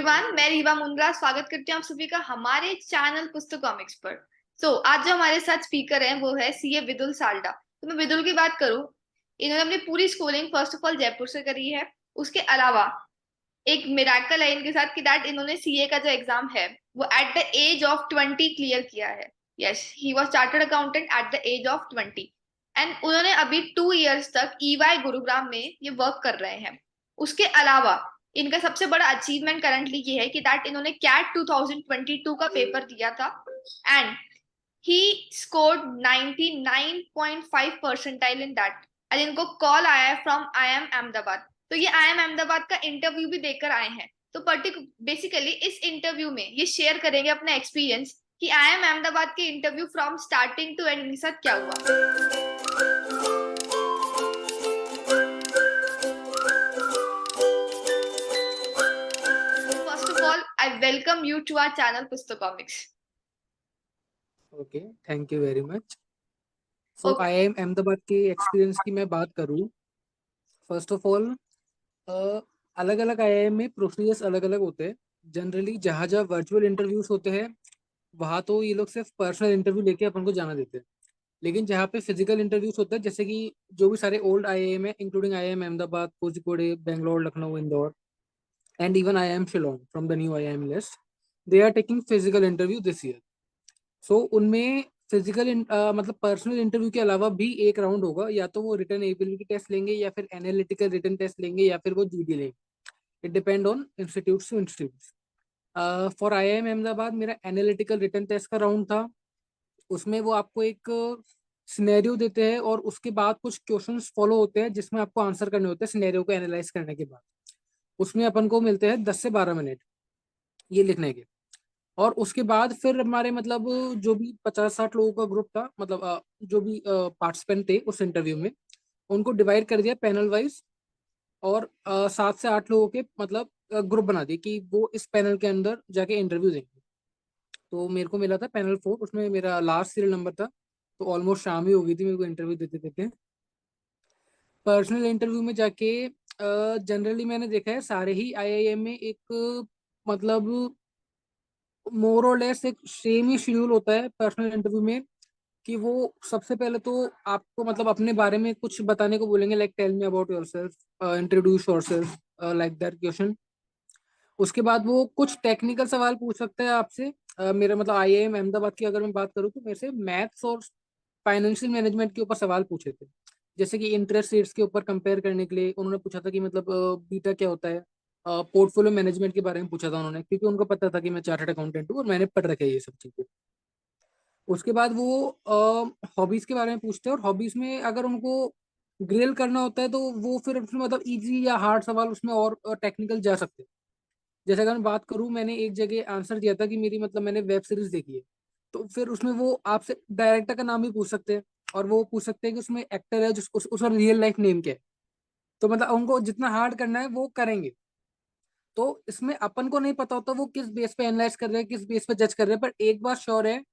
Everyone, मैं रीवा मुंद्रा स्वागत करती हूँ आप सभी का हमारे चैनल पुस्तक कॉमिक्स पर। आज जो हमारे साथ स्पीकर हैं वो है सीए विदुल साल्डा। तो मैं विदुल की बात करूँ, इन्होंने अपनी पूरी schooling first of all Jaipur से करी है। उसके अलावा एक मिराकल है इनके साथ कि दैट इन्होंने सीए का जो एग्जाम है वो at the age of 20 clear किया है। Yes, he was chartered accountant at the age of 20 and उन्होंने अभी 2 इयर्स तक ईवाई गुरुग्राम में ये वर्क कर रहे हैं। उसके अलावा इनका सबसे बड़ा अचीवमेंट करंटली ये है कि दैट इन्होंने कैट 2022 का पेपर दिया था and he scored 99.5 percentile in that. And इनको कॉल आया है फ्रॉम IIM अहमदाबाद। तो ये IIM अहमदाबाद का इंटरव्यू भी देकर आए हैं। तो बेसिकली इस इंटरव्यू में ये शेयर करेंगे अपना एक्सपीरियंस कि IIM अहमदाबाद के interview from starting to end इनके साथ क्या हुआ। First of all I welcome you to our channel Pustak comics. Okay, thank you very much. So okay, IIM Ahmedabad के एक्सपीरियंस की मैं बात करूँ, फर्स्ट ऑफ ऑल अलग अलग IIM में प्रोसीजर्स अलग अलग होते हैं। जनरली जहाँ जहाँ वर्चुअल इंटरव्यूज होते हैं वहाँ तो ये लोग सिर्फ पर्सनल इंटरव्यू लेके अपन को जाना देते हैं। लेकिन जहाँ पे फिजिकल इंटरव्यूज होते हैं, जैसे कि जो भी सारे ओल्ड IIM है including IIM Ahmedabad, Kozhikode, Bangalore, Lucknow, Indore and even IIM Shillong from the new IIM list, they are taking physical interview this year. So उनमें फिजिकल मतलब पर्सनल इंटरव्यू के अलावा भी एक राउंड होगा, या तो वो रिटन एबिलिटी टेस्ट लेंगे या फिर एनालिटिकल रिटन टेस्ट लेंगे या फिर वो जीडी लेंगे। It depend on institute to institute. For IIM Ahmedabad मेरा एनालिटिकल रिटन टेस्ट का राउंड था। उसमें वो आपको एक सिनेरियो देते हैं और उसके बाद कुछ क्वेश्चंस फॉलो होते हैं जिसमें आपको आंसर करने होते हैं सिनेरियो को एनालाइज करने के बाद। उसमें अपन को मिलते हैं 10 से 12 मिनट ये लिखने के। और उसके बाद फिर हमारे मतलब जो भी 50-60 लोगों का ग्रुप था, मतलब जो भी पार्टिसिपेंट थे उस इंटरव्यू में, उनको डिवाइड कर दिया पैनल वाइज। और 7 से 8 लोगों के मतलब ग्रुप बना दिए कि वो इस पैनल के अंदर जाके इंटरव्यू देंगे। तो मेरे को मिला था पैनल 4, उसमें मेरा लास्ट सीरियल नंबर था। तो ऑलमोस्ट शाम ही हो गई थी मेरे को इंटरव्यू देते देते। पर्सनल इंटरव्यू में जाके जनरली मैंने देखा है सारे ही IIM में एक मतलब मोर और लेस एक सेम ही शेड्यूल होता है पर्सनल इंटरव्यू में, कि वो सबसे पहले तो आपको मतलब अपने बारे में कुछ बताने को बोलेंगे, like tell me about yourself, introduce yourself, like that question. उसके बाद वो कुछ टेक्निकल सवाल पूछ सकता है आपसे। मेरा मतलब IIM अहमदाबाद की अगर मैं बात करूँ तो मेरे से मैथ्स और फाइनेंशियल मैनेजमेंट के ऊपर सवाल पूछे थे। जैसे कि इंटरेस्ट रेट्स के ऊपर कंपेयर करने के लिए उन्होंने पूछा था कि मतलब बीटा क्या होता है। पोर्टफोलियो मैनेजमेंट के बारे में पूछा था उन्होंने, क्योंकि उनको पता था कि मैं चार्टर्ड अकाउंटेंट हूँ और मैंने पढ़ रखा है ये सब चीजें। उसके बाद वो हॉबीज के बारे में पूछते हैं, और हॉबीज में अगर उनको ग्रिल करना होता है तो वो फिर उसमें मतलब इजी या हार्ड सवाल उसमें और टेक्निकल जा सकते हैं। जैसे अगर मैं बात करूं, मैंने एक जगह आंसर दिया था कि मेरी मतलब मैंने वेब सीरीज देखी है। तो फिर उसमें वो आपसे डायरेक्टर का नाम भी पूछ सकते हैं, और वो पूछ सकते हैं कि उसमें एक्टर है जिस उसका रियल लाइफ नेम क्या है। तो मतलब उनको जितना हार्ड करना है वो करेंगे। तो इसमें अपन को नहीं पता होता वो किस बेस पे एनालाइज कर रहे हैं, किस बेस पे जज कर रहे हैं, पर एक बात श्योर है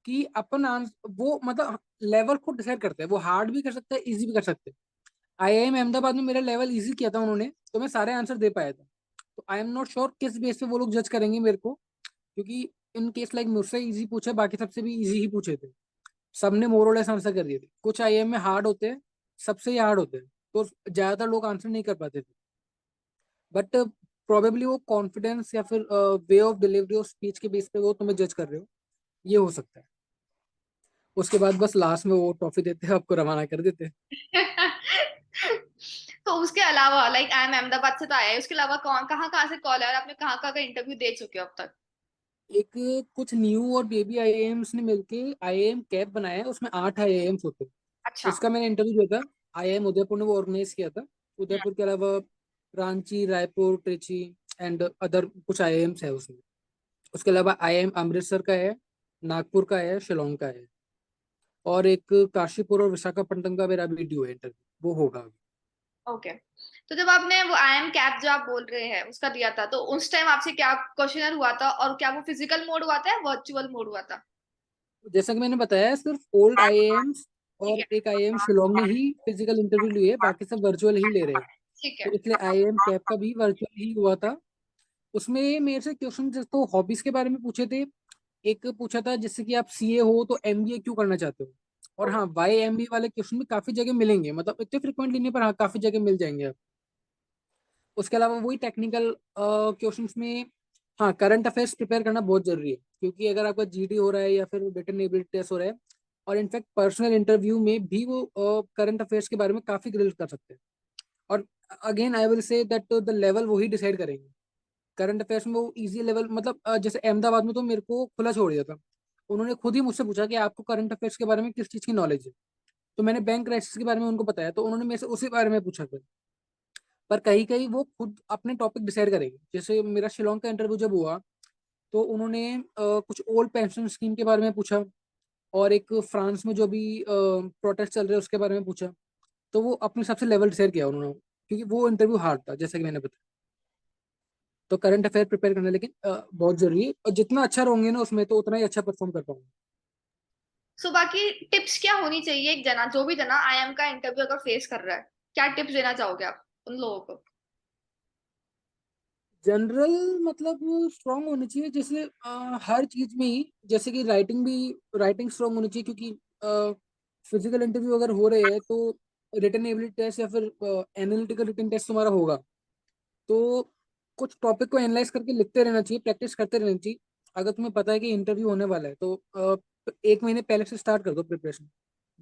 कि अपन वो मतलब लेवल खुद डिसाइड करते हैं। वो हार्ड भी कर सकते हैं, इजी भी कर सकते हैं। IIM अहमदाबाद में मेरा लेवल इजी किया था उन्होंने, तो मैं सारे आंसर दे पाया था। तो आई एम नॉट श्योर किस बेस पे वो लोग जज करेंगे मेरे को, क्योंकि इन केस लाइक मुझसे इजी पूछे, बाकी सबसे भी इजी ही पूछे थे। सबने मोरलेस आंसर कर दिए थे। कुछ IIM में हार्ड होते हैं, सबसे ही हार्ड होते हैं, तो ज्यादातर लोग आंसर नहीं कर पाते थे। बट प्रोबेबली वो कॉन्फिडेंस या फिर way of delivery of speech के बेस पे वो तुम्हें जज कर रहे हो, ये हो सकता है। उसके बाद बस लास्ट में वो ट्रॉफी देते हैं, आपको रवाना कर देते हैं। तो उसके अलावा लाइक IIM अहमदाबाद से तो आया है, उसके अलावा कौन कहाँ कहाँ से कॉल है और आपने कहाँ कहाँ का इंटरव्यू दे चुके हो अब तक। एक कुछ न्यू और बेबी IIMs ने मिलके IIM कैप बनाया है, उसमें 8 IIMs होते हैं। अच्छा। उसका मैंने इंटरव्यू दिया था। IIM उदयपुर ने वो ऑर्गेनाइज किया था। उदयपुर के अलावा रांची, रायपुर, ट्रिची एंड अदर कुछ IIMs है उसमें। उसके अलावा IIM अमृतसर का है, नागपुर का है, शिलोंग का है, और एक काशीपुर और विशाखापट्टनम का मेरा भी ड्यू है इंटरव्यू, वो होगा अभी। ओके, तो जब आपने वो IIM कैप जो आप बोल रहे हैं उसका दिया था तो उस टाइम आपसे क्या क्वेश्चनर हुआ था और क्या वो फिजिकल मोड हुआ था या वर्चुअल मोड हुआ था। जैसा कि मैंने बताया, सिर्फ ओल्ड IIMs ठीक और है। एक IIM शिलोंग ने ही फिजिकल इंटरव्यू लिए, बाकी सब वर्चुअल ही ले रहे हैं। ठीक तो है। इसलिए IIM कैप का भी वर्चुअल ही हुआ था। उसमें मेरे से क्वेश्चन तो हॉबीज के बारे में पूछे थे। एक पूछा था जैसे कि आप सीए हो तो एमबीए क्यों करना चाहते हो। और हाँ, वाई एमबीए वाले क्वेश्चन भी काफी जगह मिलेंगे, मतलब इतने फ्रिक्वेंटली नहीं, पर हाँ काफी जगह मिल जाएंगे आप। उसके अलावा वही टेक्निकल क्वेश्चंस में, हाँ करंट अफेयर्स प्रिपेयर करना बहुत जरूरी है, क्योंकि अगर आपका जीडी हो रहा है या फिर रिटन एबिलिटी टेस्ट हो रहा है, और इनफैक्ट पर्सनल इंटरव्यू में भी वो करंट अफेयर्स के बारे में काफी ग्रिल कर सकते हैं। और again I will say that the level वही डिसाइड करेंगे। करंट अफेयर्स में वो इजी लेवल, मतलब जैसे अहमदाबाद में तो मेरे को खुला छोड़ दिया था। उन्होंने खुद ही मुझसे पूछा कि आपको करंट अफेयर्स के बारे में किस चीज़ की नॉलेज है। तो मैंने बैंक क्राइसिस के बारे में उनको बताया, तो उन्होंने मेरे से उसी बारे में पूछा था। पर कहीं कहीं वो खुद अपने टॉपिक डिसाइड करेंगे। जैसे मेरा शिलोंग का इंटरव्यू जब हुआ, तो उन्होंने कुछ ओल्ड पेंशन स्कीम के बारे में पूछा, और एक फ्रांस में जो भी प्रोटेस्ट चल रहे हैं उसके बारे में पूछा। तो वो अपने हिसाब से लेवल डिसाइड किया उन्होंने, क्योंकि वो इंटरव्यू हार्ड था जैसा कि मैंने बताया। तो करंट अफेयर प्रिपेयर करना लेकिन बहुत जरूरी है, और जितना अच्छा रहोगे ना उसमें, तो उतना ही अच्छा परफॉर्म कर पाऊंगा। सो बाकी टिप्स क्या होनी चाहिए, एक जना जो भी जना आईएम का इंटरव्यू अगर फेस कर रहा है, क्या टिप्स देना चाहोगे आप उन लोगों को? जनरल मतलब स्ट्रांग होनी चाहिए, जैसे हर चीज में ही, जैसे कि राइटिंग भी, राइटिंग स्ट्रांग होनी चाहिए, क्योंकि फिजिकल इंटरव्यू अगर हो रहे हैं तो रिटन एबिलिटी टेस्ट या फिर एनालिटिकल रिटन टेस्ट तुम्हारा होगा। तो कुछ टॉपिक को एनालाइज करके लिखते रहना चाहिए, प्रैक्टिस करते रहना चाहिए। अगर तुम्हें पता है कि इंटरव्यू होने वाला है, तो एक महीने पहले से स्टार्ट कर दो preparation.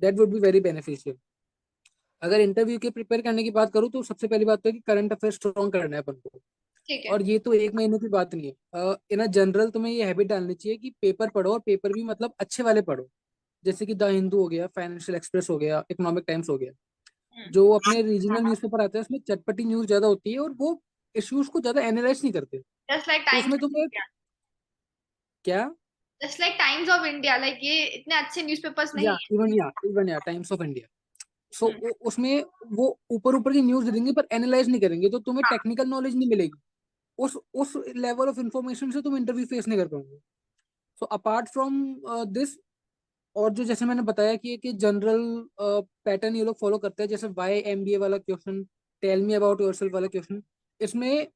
That would be very beneficial. अगर इंटरव्यू के प्रिपेयर करने की बात करूँ, तो सबसे पहली बात तो है कि करंट अफेयर स्ट्रॉन्ग करना है अपन को। ठीक है। और ये तो एक महीने की बात नहीं है, इन जनरल तुम्हें ये हैबिट डालनी चाहिए कि पेपर पढ़ो, और पेपर भी मतलब अच्छे वाले पढ़ो। जैसे कि द हिंदू हो गया, फाइनेंशियल एक्सप्रेस हो गया, इकोनॉमिक टाइम्स हो गया। जो अपने रीजनल न्यूज़पेपर आते हैं उसमें चटपटी न्यूज ज्यादा होती है, और वो इश्यूज को ज्यादा एनालाइज नहीं करते। जस्ट लाइक तो टाइम्स उसमें ऑफ तुम्हें इंडिया। क्या, just like times of India, like ये इतने अच्छे न्यूज़पेपर्स नहीं है। इवन या टाइम्स ऑफ इंडिया। सो हम्म। उसमें वो ऊपर ऊपर की न्यूज दे देंगे, पर एनालाइज नहीं करेंगे, तो तुम्हें हाँ। टेक्निकल नॉलेज नहीं मिलेगी। उस लेवल ऑफ इंफॉर्मेशन से तुम इंटरव्यू फेस नहीं कर पाओगे। सो अपार्ट फ्रॉम दिस, और जो जैसे मैंने बताया कि जनरल पैटर्न ये लोग फॉलो करते हैं, जैसे वाई एमबीए वाला question, tell me about yourself वाला क्वेश्चन। इसमें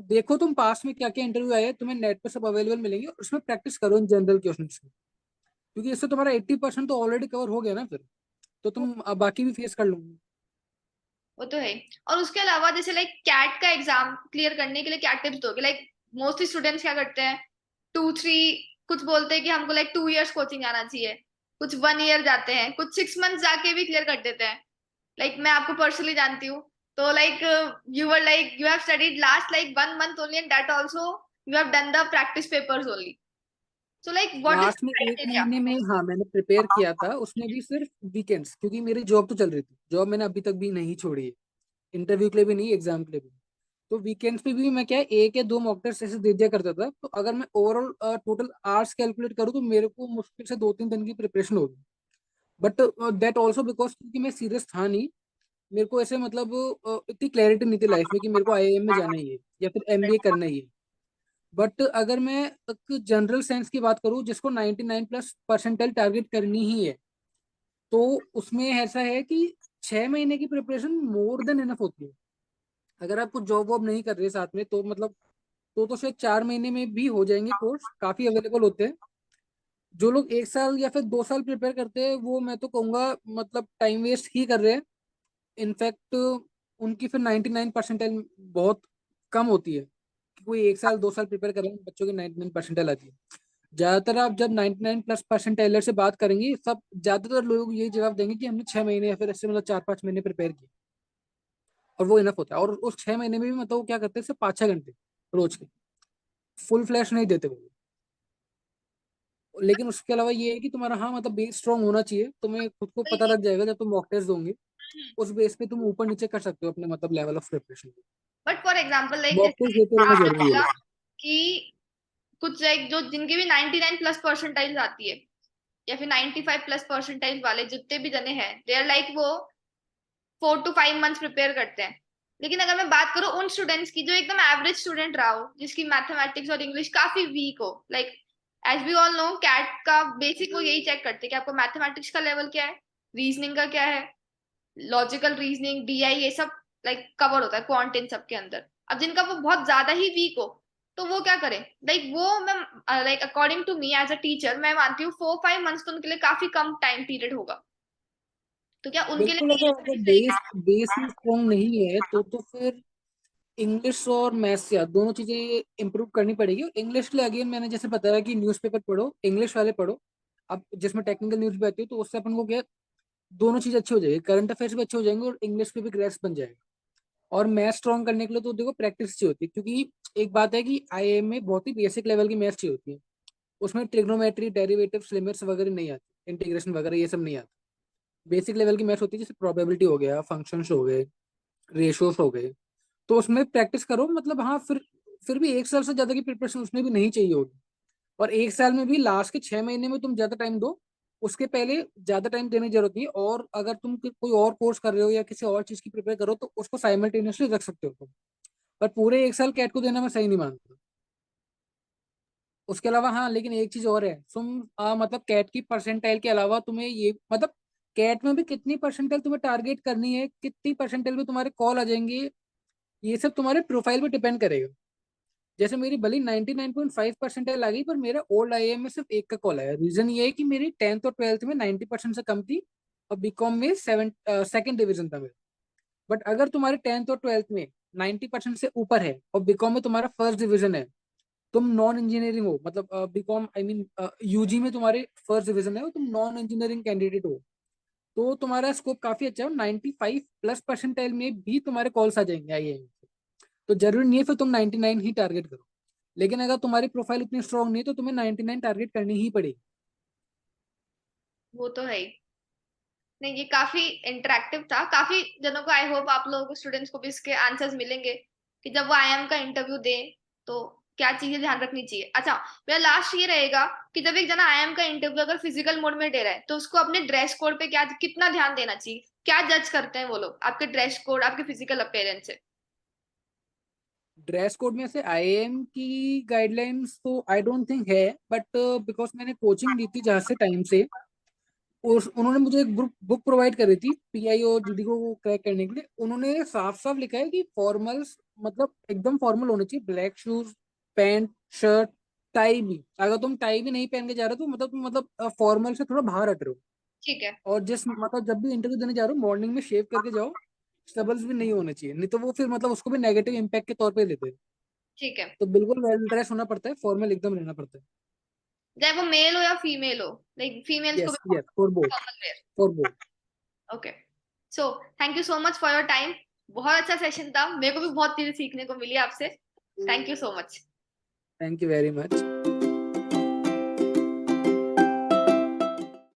देखो तुम पास में क्या क्या इंटरव्यू आए हैं, तुम्हें नेट पे सब अवेलेबल मिलेंगे, और उसमें प्रैक्टिस करो इन जनरल क्वेश्चन में। क्योंकि इससे तुम्हारा 80% तो ऑलरेडी कवर हो गया ना फिर। तो तुम बाकी भी फेस कर लोगे। वो तो है ही। और उसके अलावा जैसे लाइक कैट का एग्जाम क्लियर करने के लिए क्या टिप्स दोगे? लाइक मोस्टली स्टूडेंट्स क्या करते हैं, 2 3, कुछ बोलते हैं कि हमको लाइक 2 years कोचिंग आना चाहिए, कुछ 1 year जाते हैं, कुछ 6 months जाके भी क्लियर कर देते हैं। लाइक मैं आपको पर्सनली जानती हूँ। तो like you have studied last like 1 month only, and that also you have done the practice papers only. So like what is last में एक क्राइटेरिया? महीने में हाँ मैंने प्रिपेयर किया था, उसमें भी सिर्फ वीकेंड्स, क्योंकि मेरी जॉब तो चल रही थी। जॉब मैंने अभी तक भी नहीं छोड़ी है, इंटरव्यू के लिए भी नहीं, एग्जाम के लिए भी। तो वीकेंड्स पे भी मैं क्या है, एक या दो मॉक टेस्ट ऐसे दे दिया करता था। तो अगर मैं ओवरऑल टोटल आवर्स कैलकुलेट करूँ, तो मेरे को मुश्किल से 2 3 दिन की प्रिपरेशन होगी। बट दैट ऑल्सो बिकॉज क्योंकि मैं सीरियस था नहीं। मेरे को ऐसे मतलब इतनी क्लैरिटी नहीं थी लाइफ में कि मेरे को आईआईएम में जाना ही है या फिर एमबीए करना ही है। बट अगर मैं एक जनरल साइंस की बात करूँ, जिसको 99+% टारगेट करनी ही है, तो उसमें ऐसा है कि 6 महीने की प्रिपरेशन मोर देन इनफ होती है। अगर आप कुछ जॉब वॉब नहीं कर रहे साथ में, तो मतलब तो शायद 4 महीने में भी हो जाएंगे, कोर्स काफी अवेलेबल होते हैं। जो लोग 1 साल या फिर 2 साल प्रिपेयर करते हैं, वो मैं तो कहूंगा मतलब टाइम वेस्ट ही कर रहे हैं। इनफैक्ट उनकी फिर 99 परसेंटाइल बहुत कम होती है, कि कोई 1 साल 2 साल प्रिपेयर कर रहे हैं, बच्चों की 99 परसेंटाइल आती है। ज्यादातर आप जब 99+परसेंटाइलर से बात करेंगे, सब ज्यादातर लोग यही जवाब देंगे कि हमने 6 महीने या फिर ऐसे मतलब 4 5 महीने प्रिपेयर किए, और वो इनफ होता है। और उस 6 महीने में भी मतलब वो क्या करते हैं, सिर्फ 5 6 घंटे रोज के, फुल फ्लैश नहीं देते वो। लेकिन उसके अलावा ये है कि तुम्हारा हाँ मतलब बेस स्ट्रांग होना चाहिए, तुम्हें खुद को पता लग जाएगा जब तुम मॉक टेस्ट दोगे। उस बेस पे तुम ऊपर नीचे कर सकते हो अपने मतलब level of preparation. But for example like mock test देते रहना जैसे जरूरी है बोला लेकिन। कि कुछ लाइक जो जिनकी भी 99+परसेंटाइल आती है, या फिर 95+परसेंटाइल वाले जितने भी जने हैं, दे आर लाइक वो 4 to 5 months प्रिपेयर करते हैं। लेकिन अगर मैं बात करूँ उन स्टूडेंट्स की जो एकदम एवरेज स्टूडेंट रहा हो, जिसकी मैथमेटिक्स और इंग्लिश काफी वीक हो, like as we all know CAT का बेसिक वो यही चेक करते हैं कि आपको मैथमेटिक्स का लेवल क्या है, रीजनिंग का क्या है, लॉजिकल रीजनिंग, डीआई, ये सब लाइक कवर होता है क्वांट इन सब के अंदर। अब जिनका वो बहुत ज्यादा ही वीक हो, तो वो क्या करें? लाइक वो मैं like according to me as a teacher मैं मानती हूँ 4-5 मंथ्स तो उनके लिए काफी कम टाइम पीरियड होगा। तो क्या उनके बिल्कुल, लिए अगर सही बेस रहेगा? बेस ही स्ट्रॉन्ग नहीं है तो फिर इंग्लिश और मैथ्स या दोनों चीजें इंप्रूव करनी पड़ेगी। इंग्लिश के लिए अगेन मैंने जैसे बताया कि न्यूज़पेपर पढ़ो, इंग्लिश वाले पढ़ो। अब जिसमें टेक्निकल न्यूज भी आती है तो उससे अपन को क्या, दोनों चीज अच्छी हो जाएगी, करंट अफेयर्स भी अच्छे हो जाएंगे और इंग्लिश पे भी ग्रेस बन जाएगा। और मैथ स्ट्रॉन्ग करने के लिए तो देखो प्रैक्टिस चाहिए होती है, क्योंकि एक बात है कि आईआईएम में बहुत ही बेसिक लेवल की मैथ चाहिए होती है। उसमें ट्रिग्नोमेट्री, डेरिवेटिव्स, लिमिट्स वगैरह नहीं आती, इंटीग्रेशन वगैरह ये सब नहीं आता। बेसिक लेवल की मैथ होती है, जैसे प्रोबेबिलिटी हो गया, फंक्शंस हो गए, रेशियोस हो गए। तो उसमें प्रैक्टिस करो, मतलब हाँ, फिर भी 1 साल से ज्यादा की प्रिपरेशन उसमें भी नहीं चाहिए होगी। और 1 साल में भी लास्ट के 6 महीने में तुम ज्यादा टाइम दो, उसके पहले ज्यादा टाइम देने की जरूरत नहीं है। और अगर तुम कोई और कोर्स कर रहे हो या किसी और चीज की प्रिपेयर करो तो उसको साइमल्टेनियसली रख सकते हो तुम। पर पूरे 1 साल कैट को देना मैं सही नहीं मानता। उसके अलावा हाँ, लेकिन एक चीज और है, तुम मतलब कैट की परसेंटाइल के अलावा तुम्हें ये मतलब कैट में भी कितनी परसेंटाइल तुम्हें टारगेट करनी है, कितनी परसेंटाइल में तुम्हारे कॉल आ जाएंगे, ये सब तुम्हारे प्रोफाइल पे डिपेंड करेगा। जैसे मेरी भली 99.5 परसेंटाइल आ गई, पर मेरा ओल्ड आईआईएम में सिर्फ एक का कॉल आया। रीजन ये है कि मेरी 10th और 12th में 90% से कम थी और बीकॉम में सेकंड डिवीजन था मेरा। बट अगर तुम्हारे 10th और 12th में 90% से ऊपर है और बीकॉम में तुम्हारा फर्स्ट डिवीजन है, तुम नॉन इंजीनियरिंग हो, मतलब बीकॉम आई मीन यूजी में तुम्हारे फर्स्ट डिवीजन है और तुम नॉन इंजीनियरिंग कैंडिडेट हो, तो तुम्हारा स्कोप काफी अच्छा है। 95+ परसेंटाइल में भी तुम्हारे कॉल्स आ जाएंगे आईआईएम। तो जरूरी नहीं है फिर तुम 99 ही टारगेट करो। लेकिन अगर तुम्हारी प्रोफाइल उतनी स्ट्रांग नहीं है तो तुम्हें 99 टारगेट करनी ही पड़ेगी। वो तो है ही। नहीं, ये काफी इंटरेक्टिव था, काफी जनों को, आई होप आप लोगों को स्टूडेंट्स को भी इसके आंसर्स मिलेंगे कि जब वो आईएम का इंटरव्यू दे तो क्या चीजें ध्यान रखनी चाहिए। अच्छा, मेरा लास्ट ये रहेगा कि जब एक जना आईएम का इंटरव्यू अगर फिजिकल मोड में दे रहा है तो उसको अपने ड्रेस कोड पे क्या कितना ध्यान देना चाहिए? क्या जज करते हैं वो लोग आपके ड्रेस कोड, आपके फिजिकल अपीयरेंस से? ड्रेस कोड में से आईएएम की गाइडलाइंस तो आई डोंट थिंक है, बट बिकॉज मैंने कोचिंग ली थी जहाँ से टाइम से, उन्होंने मुझे एक बुक प्रोवाइड करी थी पीआई और जीडी को क्रैक करने के लिए। उन्होंने साफ साफ लिखा है कि फॉर्मल्स मतलब एकदम फॉर्मल होने चाहिए, black shoes, pant, shirt, tie भी। अगर तुम टाई भी नहीं पहन के जा रहे हो तो मतलब तुम मतलब फॉर्मल से थोड़ा बाहर हट रहे हो। ठीक है। और जिस मतलब जब भी इंटरव्यू देने जा रहे हो मॉर्निंग में शेव करके जाओ, स्टबल्स भी नहीं होने चाहिए, नहीं तो वो फिर मतलब उसको भी नेगेटिव इम्पैक्ट के तौर पे लेते हैं। ठीक है। तो बिल्कुल वेल ड्रेस होना पड़ता है, फॉर्मल एकदम रहना पड़ता है। चाहे वो मेल हो या फीमेल हो, लाइक फीमेल्स को भी yes yes, for both, formal wear. For both. Okay. So thank you so much for your time. बहुत अच्छा सेशन था, मेरे को भी बहुत चीजें सीखने को मिली आपसे। Thank you so much. Thank you very much.